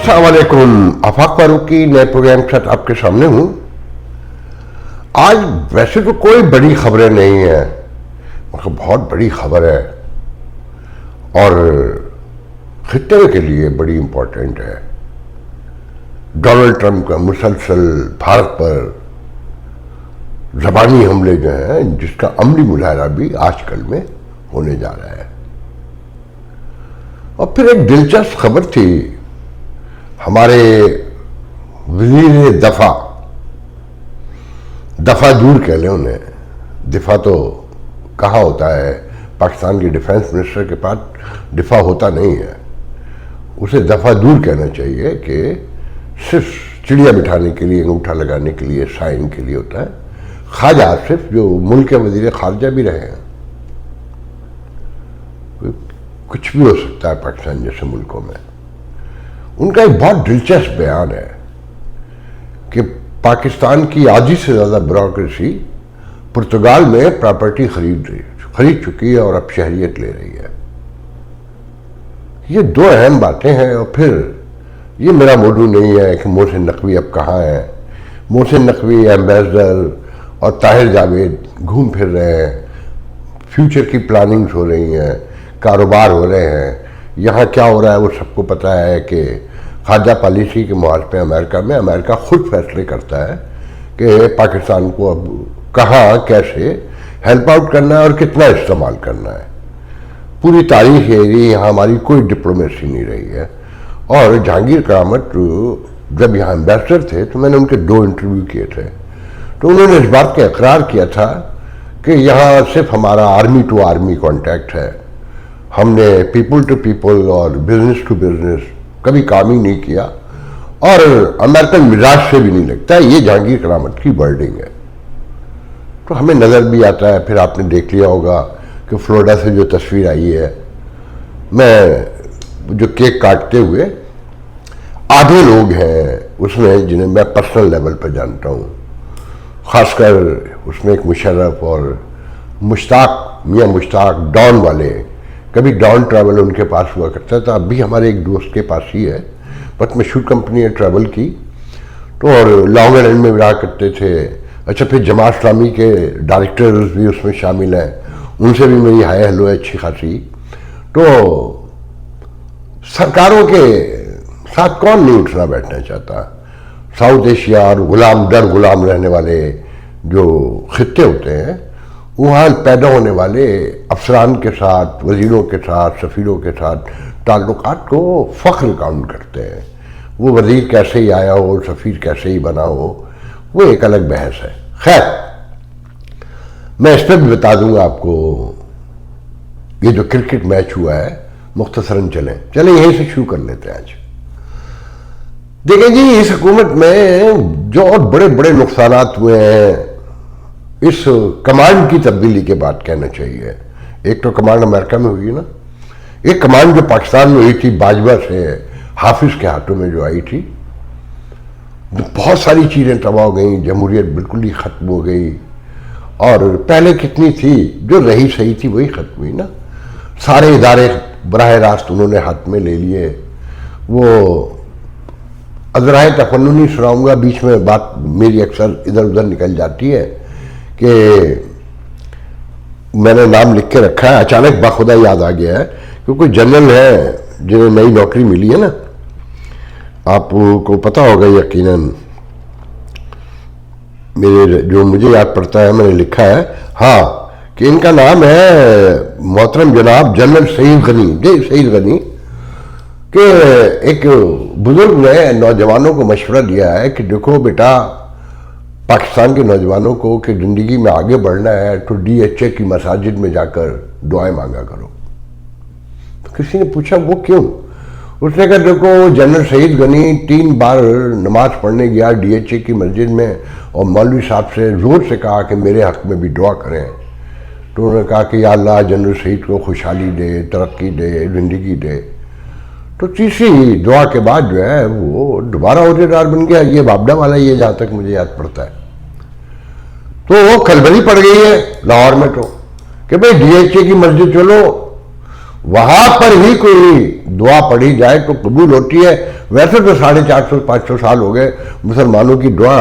अस्सलाम वालेकुम। आफाक फारूकी नए प्रोग्राम के साथ आपके सामने हूं। आज वैसे तो कोई बड़ी खबरें नहीं है, मतलब बहुत बड़ी खबर है और खित्ते के लिए बड़ी इंपॉर्टेंट है। डोनाल्ड ट्रंप का मुसलसल भारत पर ज़बानी हमले जो हैं, जिसका अमली मुजाहरा भी आजकल में होने जा रहा है। और फिर एक दिलचस्प खबर थी, हमारे वज़ीर दफा दूर कह लें उन्हें, दिफा तो कहाँ होता है, पाकिस्तान के डिफेंस मिनिस्टर के पास दिफा होता नहीं है, उसे दफा दूर कहना चाहिए कि सिर्फ चिड़िया बिठाने के लिए, अंगूठा लगाने के लिए, साइन के लिए होता है। ख्वाजा आसिफ जो मुल्क के वज़ीर खारजा भी रहे हैं, कुछ भी हो सकता है पाकिस्तान जैसे मुल्कों में, उनका एक बहुत दिलचस्प बयान है कि पाकिस्तान की आधी से ज़्यादा ब्यूरोक्रेसी पुर्तगाल में प्रॉपर्टी खरीद चुकी है और अब शहरियत ले रही है। ये दो अहम बातें हैं। और फिर ये मेरा मौजू नहीं है कि मोहसिन नकवी अब कहाँ है। मोहसिन नकवी, एम्बेसडर और ताहिर जावेद घूम फिर रहे हैं, फ्यूचर की प्लानिंग्स हो रही हैं, कारोबार हो रहे हैं। यहाँ क्या हो रहा है वो सबको पता है कि खारजा पॉलिसी के मुहाज पे अमेरिका खुद फैसले करता है कि पाकिस्तान को अब कहाँ कैसे हेल्प आउट करना है और कितना इस्तेमाल करना है। पूरी तारीख है, यहाँ हमारी कोई डिप्लोमेसी नहीं रही है। और जहांगीर करामत जब यहाँ एम्बेसडर थे तो मैंने उनके 2 इंटरव्यू किए थे, तो उन्होंने इस बात का इकरार किया था कि यहाँ सिर्फ हमारा आर्मी टू आर्मी कॉन्टैक्ट है, हमने पीपल टू पीपल और बिजनेस टू बिजनेस कभी काम ही नहीं किया और अमेरिकन मिजाज से भी नहीं लगता है। ये जहांगीर करामत की वर्डिंग है। तो हमें नज़र भी आता है, फिर आपने देख लिया होगा कि फ्लोरिडा से जो तस्वीर आई है, मैं जो केक काटते हुए आधे लोग हैं उसमें जिन्हें मैं पर्सनल लेवल पर जानता हूँ, ख़ासकर उसमें एक मुशर्रफ और मियाँ मुश्ताक डॉन वाले, कभी डॉन ट्रैवल उनके पास हुआ करता था, अभी हमारे एक दोस्त के पास ही है, बहुत मशहूर कंपनी है ट्रैवल की, तो और लॉन्ग आइलैंड में रहा करते थे। अच्छा, फिर जमात इस्लामी के डायरेक्टर्स भी उसमें शामिल हैं, उनसे भी मेरी हाय हेलो है अच्छी खासी। तो सरकारों के साथ कौन नहीं उठना बैठना चाहता। साउथ एशिया और गुलाम रहने वाले जो खित्ते होते हैं, वहाँ पैदा होने वाले अफसरान के साथ, वज़ीरों के साथ, सफ़ीरों के साथ ताल्लुकात को फ़ख्र काउंट करते हैं। वो वज़ीर कैसे ही आया हो, सफ़ीर कैसे ही बना हो, वो एक अलग बहस है। खैर, मैं इस पर भी बता दूंगा आपको, ये जो क्रिकेट मैच हुआ है, मुख्तसरन चलें यहीं से शुरू कर लेते हैं आज। देखें जी, इस हुकूमत में जो और बड़े बड़े नुकसानात हुए हैं इस कमांड की तब्दीली के बाद कहना चाहिए। एक तो कमांड अमेरिका में हुई ना, एक कमांड जो पाकिस्तान में हुई थी बाजवा से हाफिज के हाथों में जो आई थी, बहुत सारी चीज़ें तबाह हो गई, जमहूरियत बिल्कुल ही ख़त्म हो गई। और पहले कितनी थी, जो रही सही थी वही ख़त्म हुई ना। सारे इदारे बराह रास्त उन्होंने हाथ में ले लिए। वो अज़राए तफन्नुनी सुनाऊंगा, बीच में बात मेरी अक्सर इधर उधर निकल जाती है कि मैंने नाम लिख के रखा है, अचानक बाखुदा याद आ गया है, क्योंकि जनरल है जिन्हें नई नौकरी मिली है ना, आपको पता होगा यकीनन। मेरे जो मुझे याद पड़ता है मैंने लिखा है, हाँ, कि इनका नाम है मोहतरम जनाब जनरल सईद गनी कि एक बुजुर्ग ने नौजवानों को मशवरा दिया है कि देखो बेटा, पाकिस्तान के नौजवानों को कि ज़िंदगी में आगे बढ़ना है तो DHA की मसाजिद में जाकर दुआएं मांगा करो। तो किसी ने पूछा वो क्यों? उसने कहा देखो, जनरल सईद गनी 3 बार नमाज पढ़ने गया DHA की मस्जिद में और मौलवी साहब से ज़ोर से कहा कि मेरे हक़ में भी दुआ करें। तो उन्होंने कहा कि या अल्लाह जनरल सईद को खुशहाली दे, तरक्की दे, ज़िंदगी दे। तो तीसरी दुआ के बाद जो है वो दोबारा अहदेदार बन गया। ये बाबडा वाला, ये जहाँ तक मुझे याद पड़ता है। तो वो खलबली पड़ गई है लाहौर में तो कि भाई DHA की मस्जिद चलो, वहां पर ही कोई दुआ पढ़ी जाए तो कबूल होती है। वैसे तो 450-500 साल हो गए मुसलमानों की दुआ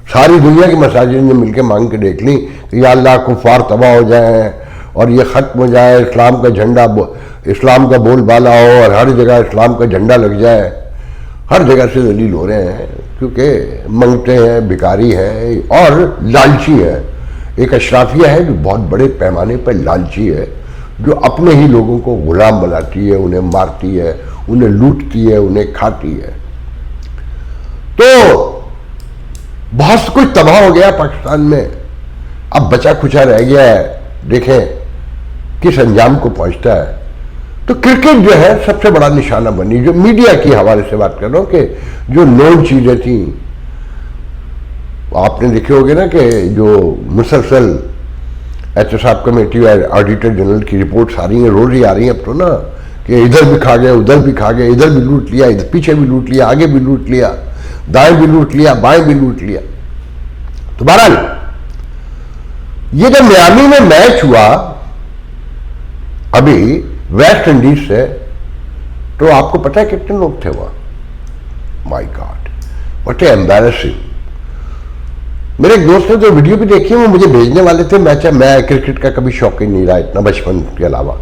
सारी दुनिया की मसाजिद ने मिलकर मांग के देख ली कि या अल्लाह कुफार तबाह हो जाए और ये ख़त्म हो जाए, इस्लाम का झंडा, इस्लाम का बोलबाला हो और हर जगह इस्लाम का झंडा लग जाए। हर जगह से दलील हो रहे हैं क्योंकि मंगते हैं, भिखारी हैं और लालची हैं। एक अशराफिया है जो बहुत बड़े पैमाने पर लालची है, जो अपने ही लोगों को गुलाम बनाती है, उन्हें मारती है, उन्हें लूटती है, उन्हें खाती है। तो बहुत कुछ तबाह हो गया पाकिस्तान में, अब बचा खुचा रह गया है। देखें किस अंजाम को पहुंचता है। तो क्रिकेट जो है सबसे बड़ा निशाना बनी, जो मीडिया की हवाले से बात कर रहा हूं कि जो नोन चीजें थी, आपने देखे होंगे ना कि जो मुसलसल एहतसाब कमेटी और ऑडिटर जनरल की रिपोर्ट्स आ रही हैं, रोज ही आ रही हैं अब तो ना, कि इधर भी खा गए, उधर भी खा गए, इधर भी लूट लिया, इधर पीछे भी लूट लिया, आगे भी लूट लिया, दाएं भी लूट लिया, बाएं भी लूट लिया। तो बहरहाल ये जब मियामी में मैच हुआ अभी वेस्ट इंडीज से, तो आपको पता है कितने लोग थे वहां? My God, what A embarrassing. मेरे एक दोस्त ने तो वीडियो भी देखी, वो मुझे भेजने वाले थे। मैं क्रिकेट का कभी शौकीन नहीं रहा इतना, बचपन के अलावा।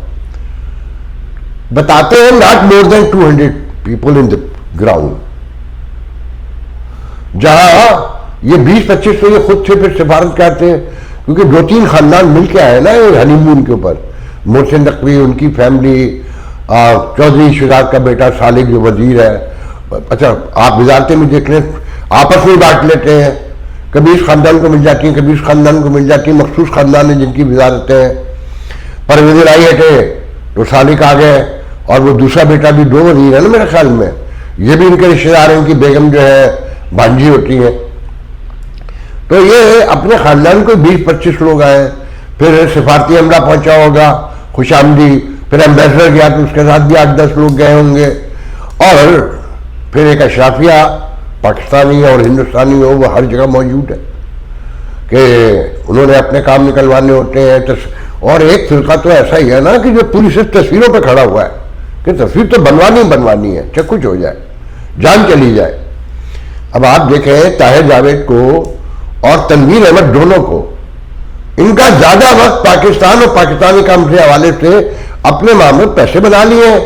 बताते हैं not more than 200 people in the ground. जहां ये 20-25 तो ये खुद से फिर सिफारत करते हैं, क्योंकि 2-3 खानदान मिलके आए ना ये हनीमून के ऊपर। मोहसिन नकवी, उनकी फैमिली, चौधरी शिराज का बेटा सालिक जो वजीर है। अच्छा, आप वजारतें में देख लें, आपस में बांट लेते हैं, कभी इस खानदान को मिल जाती है, कभी इस खानदान को मिल जाती है। मखसूस खानदान है जिनकी वजारतें हैं। परवेज आई हटे तो सालिक आ गए, और वो दूसरा बेटा भी 2 वजीर है ना मेरे ख्याल में, ये भी इनके रिश्तेदार हैं। उनकी बेगम जो है भांजी होती है। तो ये अपने खानदान को 20-25 लोग आए। फिर सिफारती अमला पहुंचा होगा, खुशामदी, फिर एम्बेसडर गया तो उसके साथ भी 8-10 लोग गए होंगे, और फिर एक अशराफिया पाकिस्तानी और हिंदुस्तानी हो, वो हर जगह मौजूद है कि उन्होंने अपने काम निकलवाने होते हैं। और एक फिरका तो ऐसा ही है ना कि जो पूरी सिर्फ तस्वीरों पे खड़ा हुआ है कि तस्वीर तो बनवानी है, चाहे कुछ हो जाए, जान चली जाए। अब आप देखें ताहिर जावेद को और तनवीर अहमद दोनों को, इनका ज्यादा वक्त पाकिस्तान और पाकिस्तानी काम के हवाले से अपने मामले पैसे बना लिए हैं,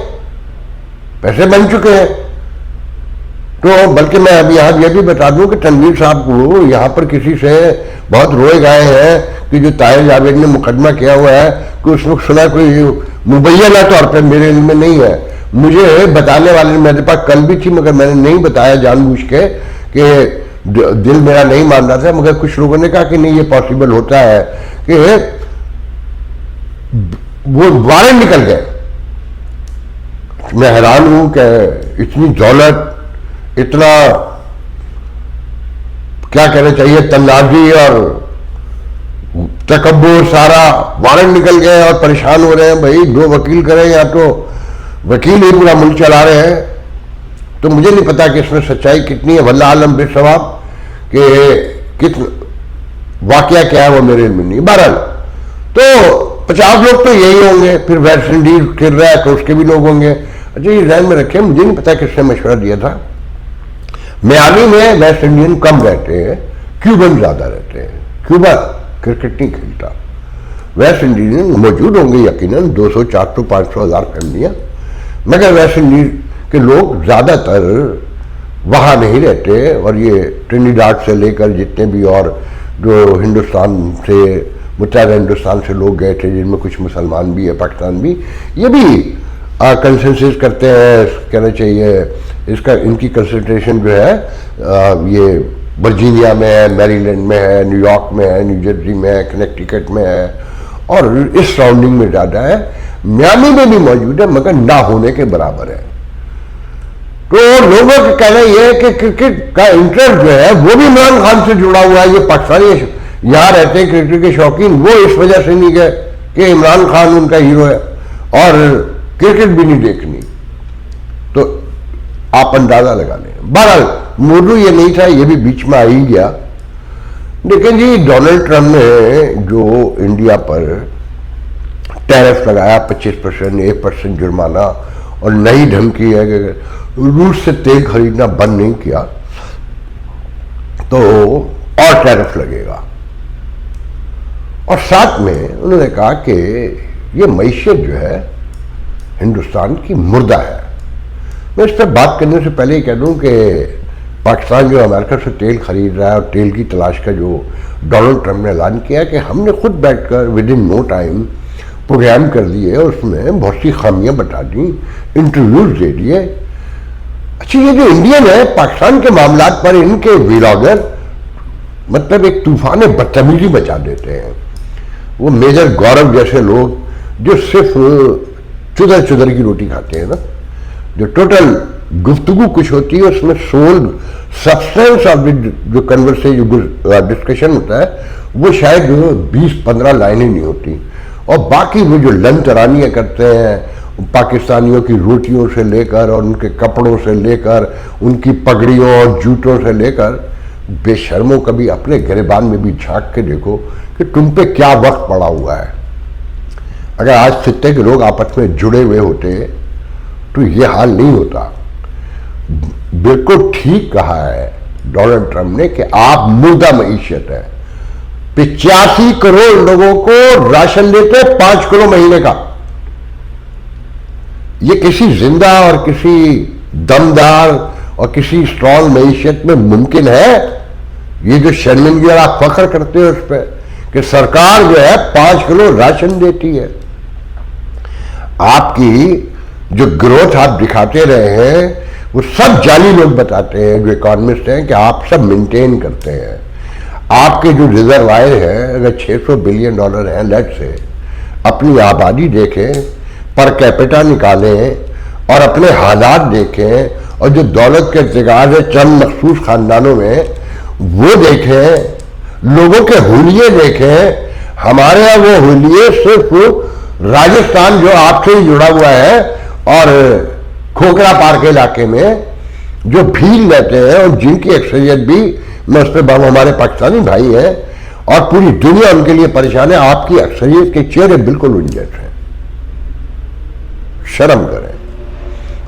पैसे बन चुके हैं। तो बल्कि मैं अभी यहां यह भी बता दूं कि तनवीर साहब को यहां पर किसी से बहुत रोए गए हैं कि जो ताहिर जावेद ने मुकदमा किया हुआ है कि उसमें सुना कोई मुबैना तौर पर मेरे इल्म में नहीं है। मुझे बताने वाले मेरे पास कल भी थी, मगर मैंने नहीं बताया जानबूझ के कि दिल मेरा नहीं मान रहा था। मगर कुछ लोगों ने कहा कि नहीं, ये पॉसिबल होता है कि वो वारंट निकल गए। मैं हैरान हूं कि इतनी दौलत, इतना क्या कहना चाहिए, तन्नाजी और तकब्बुर, सारा वारंट निकल गए और परेशान हो रहे हैं। भाई 2 वकील करें या तो वकील ही पूरा मुल्क चला रहे हैं। तो मुझे नहीं पता कि इसमें सच्चाई कितनी है, वल्लाह आलम बेसवाब कि कित वाकया क्या है वो मेरे में नहीं। बहरहाल तो 50 लोग तो यही होंगे, फिर वेस्ट इंडीज खेल रहा है तो उसके भी लोग होंगे। अच्छा, ये ध्यान में रखें, मुझे नहीं पता किसने मशवरा दिया था। मियामी में वेस्ट इंडियन कम रहते हैं, क्यूबन ज्यादा रहते हैं। क्यूबा क्रिकेट नहीं खेलता, वेस्ट इंडीज मौजूद होंगे यकीनन 200, 400, 500 हज़ार फैमिलियां, मगर वेस्ट इंडीज के लोग ज्यादातर वहां नहीं रहते। और ये ट्रिनिडाड से लेकर जितने भी और जो हिंदुस्तान से, मुत्तहदा हिंदुस्तान से लोग गए थे, जिनमें कुछ मुसलमान भी है, पाकिस्तान भी, ये भी कंसेंसस करते हैं, कहना चाहिए इसका। इनकी कंसंट्रेशन जो है ये वर्जीनिया में है, मैरीलैंड में है, न्यूयॉर्क में है, न्यू जर्सी में है, कनेक्टिकट में है, और इस सराउंडिंग में ज़्यादा है। मियामी में भी मौजूद है, मगर ना होने के बराबर है। तो लोगों का कहना यह है कि क्रिकेट का इंटरेस्ट जो है वो भी इमरान खान से जुड़ा हुआ है। ये पाकिस्तानी यहाँ रहते हैं क्रिकेट के शौकीन, वो इस वजह से नहीं गए कि इमरान खान उनका हीरो है और क्रिकेट भी नहीं देखनी। तो आप अंदाजा लगा लें। बहरहाल मौजूद ये नहीं था, ये भी बीच में आ ही गया। लेकिन जी डोनाल्ड ट्रंप ने जो इंडिया पर टैरिफ लगाया 25%, 1% जुर्माना, और नई धमकी है कि रूस से तेल खरीदना बंद नहीं किया तो और टैरिफ लगेगा। और साथ में उन्होंने कहा कि ये मईशत जो है हिंदुस्तान की मुर्दा है। मैं इस पर बात करने से पहले ही कह दूं कि पाकिस्तान जो अमेरिका से तेल खरीद रहा है और तेल की तलाश का जो डोनाल्ड ट्रंप ने ऐलान किया कि हमने खुद बैठकर within no time program कर दिए, उसमें बहुत सी खामियां बता दी, इंटरव्यूज दे दिए। अच्छा, ये जो इंडियन है पाकिस्तान के मामलात पर इनके व्लॉगर मतलब एक तूफान बदतमीजी मचा देते हैं। वो मेजर गौरव जैसे लोग जो सिर्फ चुदर चुदर की रोटी खाते हैं ना, जो टोटल गुफ्तगू कुछ होती है उसमें सोल सब्सटेंस ऑफ जो कन्वर्सेशन डिस्कशन होता है वो शायद 20-15 लाइनें नहीं होती, और बाकी वो जो लन तरानियाँ करते हैं पाकिस्तानियों की रोटियों से लेकर और उनके कपड़ों से लेकर उनकी पगड़ियों और जूतों से लेकर, बेशर्मों कभी अपने गिरबान में भी झांक के देखो कि तुम पे क्या वक्त पड़ा हुआ है। अगर आज खित्ते के लोग आपस में जुड़े हुए होते तो ये हाल नहीं होता। बिल्कुल ठीक कहा है डोनाल्ड ट्रंप ने कि आप मुर्दा मईशत है। 85 करोड़ लोगों को राशन देते 5 किलो महीने का। ये किसी जिंदा और किसी दमदार और किसी स्ट्रॉन्ग मईशत में मुमकिन है? ये जो शर्मिंदगी और आप फख्र करते हो उस पर कि सरकार जो है 5 किलो राशन देती है। आपकी जो ग्रोथ आप दिखाते रहे हैं वो सब जाली लोग बताते हैं जो इकोनॉमिस्ट हैं कि आप सब मेंटेन करते हैं। आपके जो रिजर्वायर है अगर $600 बिलियन है, लेट से अपनी आबादी देखें, पर कैपिटा निकालें और अपने हालात देखें, और जो दौलत के इर्तिकाज है चंद मखसूस खानदानों में वो देखें, लोगों के हुलिये देखें। हमारे यहाँ वो हुलिये सिर्फ राजस्थान जो आपसे ही जुड़ा हुआ है और खोखरा पार के इलाके में जो भील रहते हैं और जिनकी अक्सरियत भी, मैं उस पर हमारे पाकिस्तानी भाई हैं और पूरी दुनिया उनके लिए परेशान है, आपकी अक्सरियत के चेहरे बिल्कुल उन जैसे हैं। शर्म करें।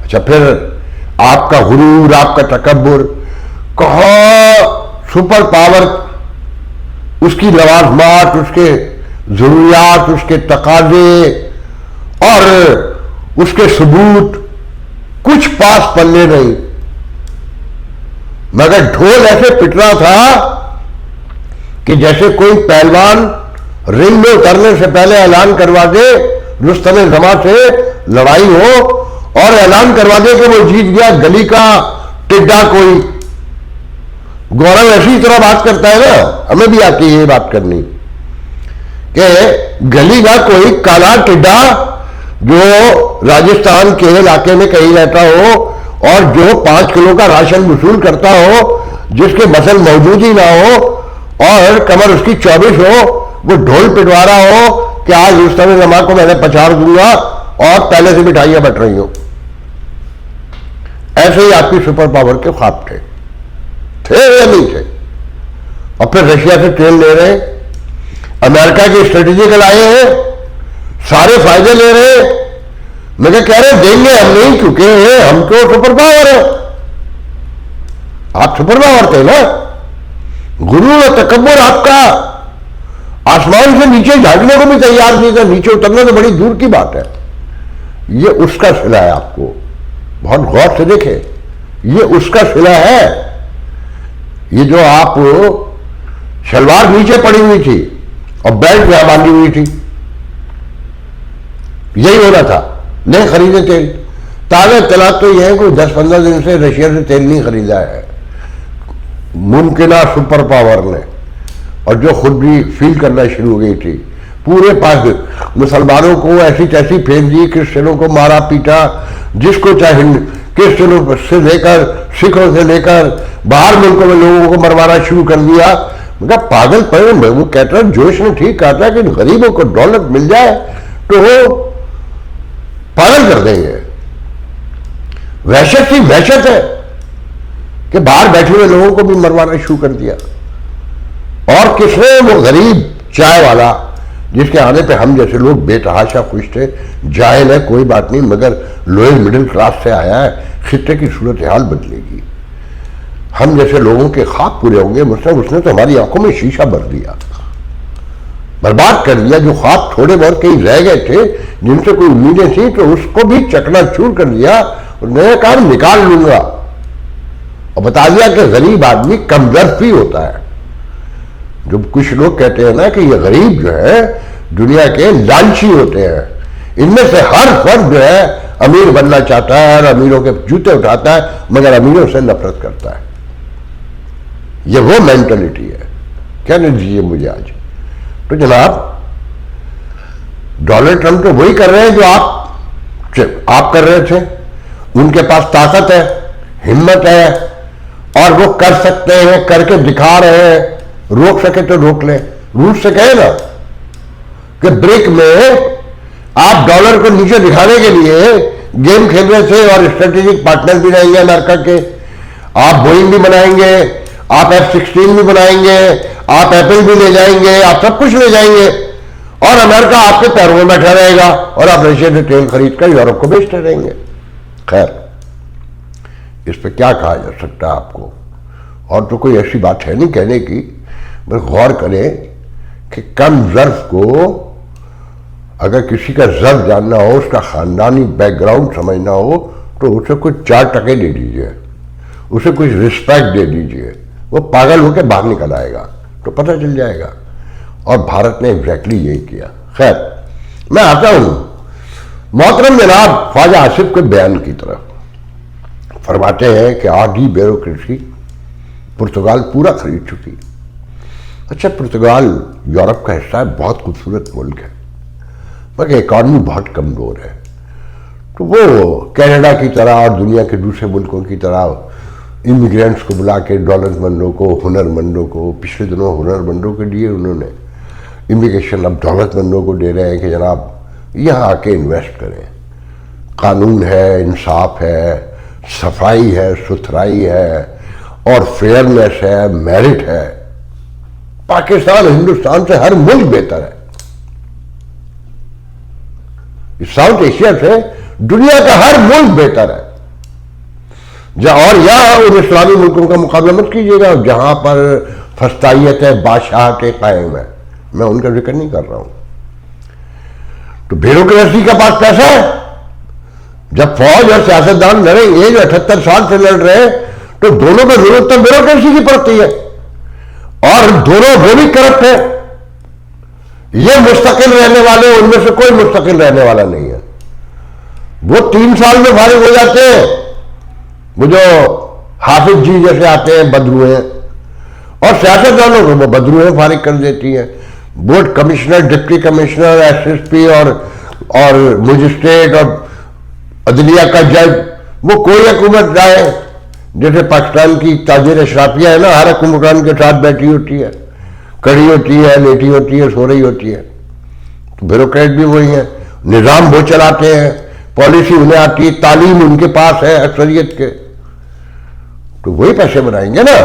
अच्छा, फिर आपका गुरूर, आपका तकब्बुर, कहाँ सुपर पावर, उसकी लवाजमात, उसके जरूरियात, उसके तकाजे और उसके सबूत कुछ पास पल्ले नहीं। मगर ढोल ऐसे पिट रहा था कि जैसे कोई पहलवान रिंग में उतरने से पहले ऐलान करवा दे रुस्तम जमा से लड़ाई हो और ऐलान करवा दे कि वो जीत गया गली का टिड्डा कोई। गौरव ऐसी तरह बात करता है ना, हमें भी आती है ये बात करनी कि गली का कोई काला टिड्डा जो राजस्थान के इलाके में कहीं रहता हो और जो 5 किलो का राशन वसूल करता हो, जिसके मसल मौजूद ही ना हो और कमर उसकी 24 हो, वो ढोल पिटवा रहा हो कि आज रुस्तम जमा को मैंने पछाड़ दूंगा और पहले से मिठाइयां बट रही हो। ऐसे ही आपकी सुपर पावर के ख्वाब थे या नहीं थे? और फिर रशिया से तेल ले रहे, अमेरिका की स्ट्रेटेजिकल आए हैं, सारे फायदे ले रहे। मैं कह रहे देंगे हम नहीं, क्योंकि हम तो सुपर पावर है। आप सुपर पावर थे ना। गुरूर और तकब्बुर आपका आसमान से नीचे झांकने को भी तैयार नहीं था, नीचे उतरना तो बड़ी दूर की बात है। ये उसका सिला है। आपको बहुत गौर से देखें, ये उसका सिला है। ये जो आप शलवार नीचे पड़ी हुई थी और बेल्ट यहां बांधी हुई थी, यही होना था। नहीं खरीदे तेल। ताज़ा तलाक तो यह है कि 10-15 दिन से रशिया से तेल नहीं खरीदा है मुमकिना सुपर पावर ने, और जो खुद भी फील करना शुरू हो गई थी। पूरे पास मुसलमानों को ऐसी तैसी फेंक दी, क्रिश्चियनों को मारा पीटा, जिसको चाहे क्रिश्चियनों से लेकर सिखों से लेकर बाहर मुल्कों में लोगों को मरवाना शुरू कर दिया। मगर पागल पर वो कहता है, जोश ने ठीक कहा था कि गरीबों को दौलत मिल जाए तो वो पागल कर देंगे। वहशत ही वहशत है कि बाहर बैठे हुए लोगों को भी मरवाना शुरू कर दिया। और किसने? वो गरीब चाय वाला जिसके आने पे हम जैसे लोग बेतहाशा खुश थे। जाहिल है, कोई बात नहीं, मगर लोअर मिडिल क्लास से आया है, खित्ते की सूरत हाल बदलेगी, हम जैसे लोगों के ख्वाब पूरे होंगे। मतलब उसने तो हमारी आंखों में शीशा भर दिया, बर्बाद कर दिया। जो ख्वाब थोड़े बहुत कहीं रह गए थे, जिनसे कोई उम्मीदें थी, तो उसको भी चकनाचूर कर दिया। और नया काम निकाल लूंगा, और बता दिया कि गरीब आदमी कमजोर भी होता है। जो कुछ लोग कहते हैं ना कि ये गरीब जो है दुनिया के लालची होते हैं, इनमें से हर फर्द जो है अमीर बनना चाहता है और अमीरों के जूते उठाता है, मगर अमीरों से नफरत करता है। ये वो मेंटलिटी है। कहने दीजिए मुझे आज। तो जनाब, डोनाल्ड ट्रंप तो वही कर रहे हैं जो आप कर रहे थे। उनके पास ताकत है, हिम्मत है, और वो कर सकते हैं, करके दिखा रहे हैं। रोक सके तो रोक ले। रूस से कहे ना कि ब्रिक में आप डॉलर को नीचे दिखाने के लिए गेम खेल रहे थे, और स्ट्रेटेजिक पार्टनर भी रहेंगे अमेरिका के। आप बोइंग भी बनाएंगे, आप F-16 भी बनाएंगे, आप एप्पल भी ले जाएंगे, आप सब कुछ ले जाएंगे, और अमेरिका आपके पैरों में बैठा रहेगा, और आप रशिया से तेल खरीद कर यूरोप को बेचते रहेंगे। खैर, इस पर क्या कहा जा सकता है आपको, और तो कोई ऐसी बात है नहीं कहने की। बस गौर करें कि कम ज़र्फ को, अगर किसी का ज़र्फ जानना हो, उसका ख़ानदानी बैकग्राउंड समझना हो, तो उसे कुछ 4 टके दे दीजिए, उसे कुछ रिस्पेक्ट दे दीजिए, वो पागल होकर बाहर निकल आएगा, तो पता चल जाएगा। और भारत ने एग्जैक्टली यही किया। खैर, मैं आता हूं मोहतरम जनाब ख्वाजा आसिफ के बयान की तरफ। फरमाते हैं कि आधी ब्यूरोक्रेसी पुर्तगाल पूरा खरीद चुकी। अच्छा, पुर्तगाल यूरोप का हिस्सा है, बहुत खूबसूरत मुल्क है, मगर इकॉनमी बहुत कमज़ोर है। तो वो कनाडा की तरह और दुनिया के दूसरे मुल्कों की तरह इमिग्रेंट्स को बुला के, दौलतमंदों को, हुनरमंदों को, पिछले दिनों हुनरमंदों के लिए उन्होंने इमिग्रेशन अब दौलतमंदों को दे रहे हैं कि जनाब यहाँ आके इन्वेस्ट करें। कानून है, इंसाफ है, सफाई है, सुथराई है, और फेयरनेस है, मेरिट है। पाकिस्तान हिंदुस्तान से हर मुल्क बेहतर है। साउथ एशिया से दुनिया का हर मुल्क बेहतर है। और यहां उन इस्लामी मुल्कों का मुकाबला मत कीजिएगा जहां पर फस्तायत है, बादशाहतें कायम है। मैं उनका जिक्र नहीं कर रहा हूं। तो ब्यूरोक्रेसी का पास पैसा है। जब फौज और सियासतदान लड़ेंगे जो 78 साल से लड़ रहे हैं, तो दोनों को जरूरत तो ब्यूरोक्रेसी की पड़ती है, और दोनों वो भी करप्ट है। ये मुस्तकिल रहने वाले, उनमें से कोई मुस्तकिल रहने वाला नहीं है। वो 3 साल में फारिग हो जाते हैं। वो जो हाफिज जी जैसे आते हैं बदरुए, और सियासतदानों को वो बदरुए फारिग कर देती है। Board commissioner, deputy commissioner, SSP और मजिस्ट्रेट और अदलिया का जज, वो कोई हुकूमत जाए, जैसे पाकिस्तान की ताजिर अशराफिया है ना, हर हुक्मरान के साथ बैठी होती है, खड़ी होती है, लेटी होती है, सो रही होती है। तो ब्यूरोक्रेट भी वही है, निज़ाम वो चलाते हैं, पॉलिसी उन्हें आती है, तालीम उनके पास है अक्सरियत के। तो वही पैसे बनाएंगे ना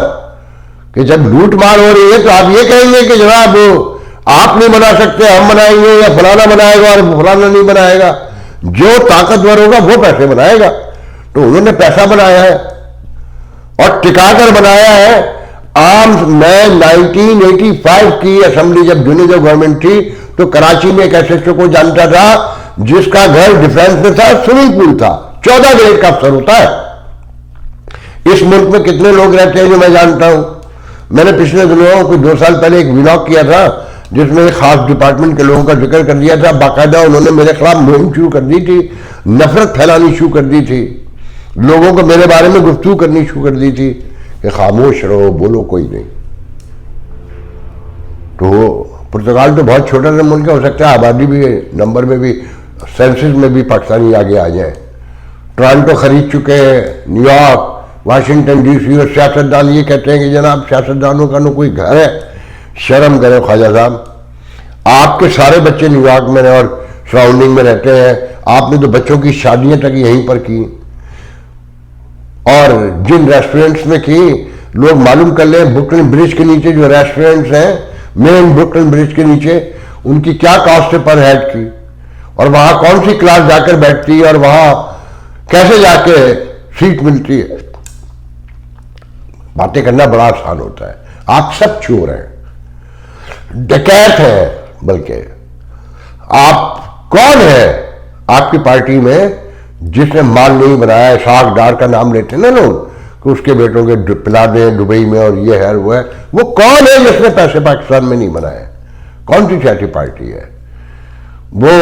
कि जब लूट मार हो रही है तो आप ये कहेंगे कि जनाब आप नहीं बना सकते, हम बनाएंगे, या फलाना बनाएगा और फलाना नहीं बनाएगा। जो ताकतवर होगा वो पैसे बनाएगा। तो उन्होंने पैसा बनाया है और टिकाकर बनाया है। मैं 1985 की असेंबली जब यूनियन गवर्नमेंट थी, तो कराची में एक एसएचओ को जानता था जिसका घर डिफेंस में था, स्विमिंग पूल था, 14 ग्रेड का अफसर होता है। इस मुल्क में कितने लोग रहते हैं जो मैं जानता हूं। मैंने पिछले दिनों कुछ 2 साल पहले एक व्लॉग किया था जिसमें एक खास डिपार्टमेंट के लोगों का जिक्र कर दिया था। बाकायदा उन्होंने मेरे खिलाफ मुहिम शुरू कर दी थी, नफरत फैलानी शुरू कर दी थी, लोगों को मेरे बारे में गुफ्तगू करनी शुरू कर दी थी कि खामोश रहो, बोलो कोई नहीं। तो पुर्तगाल तो बहुत छोटा सा मुल्क है, हो सकता है आबादी भी, नंबर में भी, सेंसस में भी पाकिस्तानी आगे आ जाए। टोरंटो खरीद चुके हैं, न्यूयॉर्क, वाशिंगटन DC, और सियासतदान ये कहते हैं कि जनाब सियासतदानों का न कोई घर है। शर्म करें ख्वाजा साहब, आपके सारे बच्चे न्यूयॉर्क में और सराउंडिंग में रहते हैं। आपने तो बच्चों की शादियां तक यहीं पर की, और जिन रेस्टोरेंट्स में की, लोग मालूम कर लें, ब्रुकलिन ब्रिज के नीचे जो रेस्टोरेंट्स हैं, मेन ब्रुकलिन ब्रिज के नीचे, उनकी क्या कास्ट है पर हेड की, और वहां कौन सी क्लास जाकर बैठती है, और वहां कैसे जाके सीट मिलती है। बातें करना बड़ा आसान होता है। आप सब चोर हैं, डकैत हैं। बल्कि आप कौन है आपकी पार्टी में जिसने माल नहीं बनाया है? साग डार का नाम लेते हैं ना लोग कि उसके बेटों के पिला दें दुबई में, और ये है वो है। वो कौन है जिसने पैसे पाकिस्तान में नहीं बनाए? कौन सी सियासी पार्टी है वो?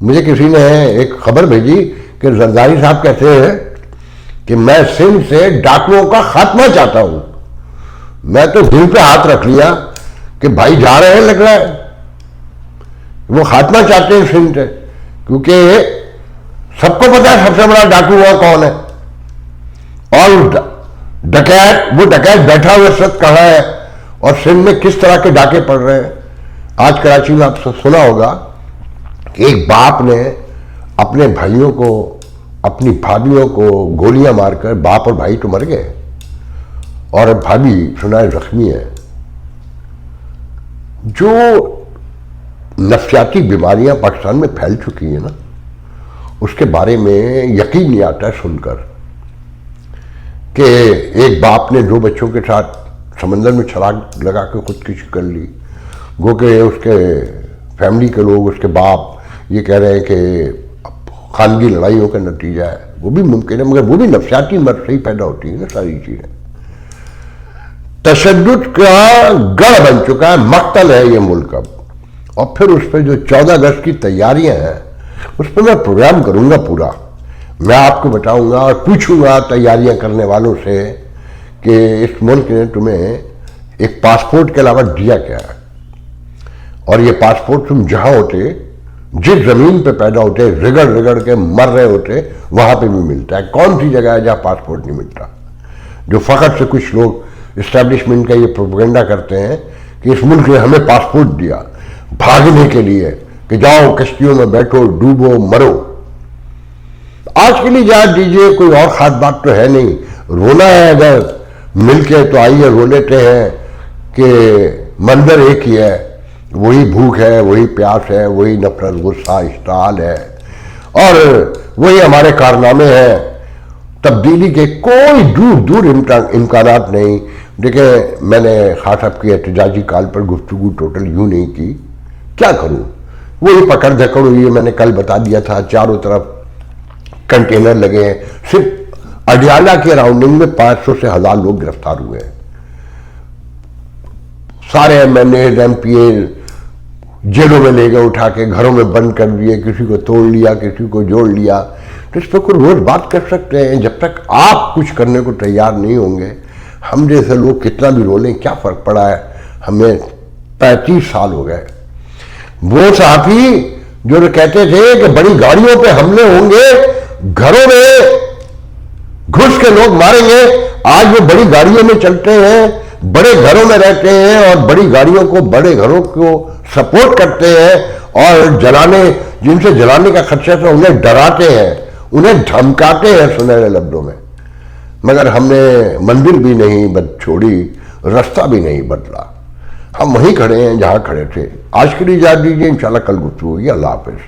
मुझे किसी ने एक खबर भेजी कि जरदारी साहब कहते हैं कि मैं सिंध से डाकुओं का खात्मा चाहता हूं। मैं तो दिल पे हाथ रख लिया कि भाई जा रहे हैं, लग रहा है वो खात्मा चाहते हैं सिंध से, क्योंकि सबको पता है सबसे बड़ा डाकू हुआ कौन है। और डकैत, वो डकैत बैठा हुआ सख्त कहां है, और सिंध में किस तरह के डाके पड़ रहे हैं। आज कराची में आपने सुना होगा कि एक बाप ने अपने भाइयों को, अपनी भाभियों को गोलियां मारकर, बाप और भाई तो मर गए और भाभी सुना है जख्मी है। जो नफ्सियाती बीमारियां पाकिस्तान में फैल चुकी हैं ना, उसके बारे में यकीन नहीं आता है सुनकर कि एक बाप ने 2 बच्चों के साथ समंदर में छलांग लगा के खुदकुशी कर ली। गो के उसके फैमिली के लोग, उसके बाप ये कह रहे हैं कि खानगी लड़ाइयों का नतीजा है। वो भी मुमकिन है, मगर वो भी नफ्सियाती मर्ज से ही पैदा होती है ना सारी चीजें। तशद्दुद का गढ़ बन चुका है, मक्तल है ये मुल्क अब। और फिर उस पर जो 14 अगस्त की तैयारियां हैं, उस पर मैं प्रोग्राम करूंगा पूरा। मैं आपको बताऊंगा और पूछूंगा तैयारियां करने वालों से कि इस मुल्क ने तुम्हें एक पासपोर्ट के अलावा दिया क्या है, और ये पासपोर्ट तुम जहां होते, जिस जमीन पे पैदा होते, रिगड़ रिगड़ के मर रहे होते, वहां पे भी मिलता है। कौन सी जगह है जहां पासपोर्ट नहीं मिलता? जो फकत से कुछ लोग इस्टेब्लिशमेंट का ये प्रोपेगेंडा करते हैं कि इस मुल्क ने हमें पासपोर्ट दिया भागने के लिए कि जाओ कश्तियों में बैठो, डूबो, मरो। आज के लिए इजाजत दीजिए, कोई और खास बात तो है नहीं। रोना है अगर मिलके तो आइए रो लेते हैं कि मंदिर एक ही है, वही भूख है, वही प्यास है, वही नफरत, गुस्सा, इश्ताल है, और वही हमारे कारनामे हैं। तब्दीली के कोई दूर दूर इम्कानात नहीं। देखिए, मैंने खास साहब की एहतजाजी काल पर गुफ्तगू टोटल यूं नहीं की, क्या करूं? वही पकड़ धकड़ हुई है। मैंने कल बता दिया था, चारों तरफ कंटेनर लगे हैं। सिर्फ अडियाला के राउंडिंग में 500 से 1000 लोग गिरफ्तार हुए हैं। सारे एमएनए, एमपीए जेलों में ले गए उठा के, घरों में बंद कर दिए, किसी को तोड़ लिया, किसी को जोड़ लिया। तो इस पर कोई रोज बात कर सकते हैं? जब तक आप कुछ करने को तैयार नहीं होंगे, हम जैसे लोग कितना भी रोलें, क्या फर्क पड़ा है? हमें 35 साल हो गए। वो साथी जो कहते थे कि बड़ी गाड़ियों पे हमले होंगे, घरों में घुस के लोग मारेंगे, आज वो बड़ी गाड़ियों में चलते हैं, बड़े घरों में रहते हैं, और बड़ी गाड़ियों को, बड़े घरों को सपोर्ट करते हैं, और जलाने, जिनसे जलाने का खर्चा था उन्हें डराते हैं, उन्हें धमकाते हैं सुनहरे लफ्जों में। मगर हमने मंदिर भी नहीं छोड़ी, रास्ता भी नहीं बदला। हम वहीं खड़े हैं जहां खड़े थे। आज के लिए इजाजत दीजिए, इंशाल्लाह कल गुफ्तगू होगी। अल्लाह हाफिज।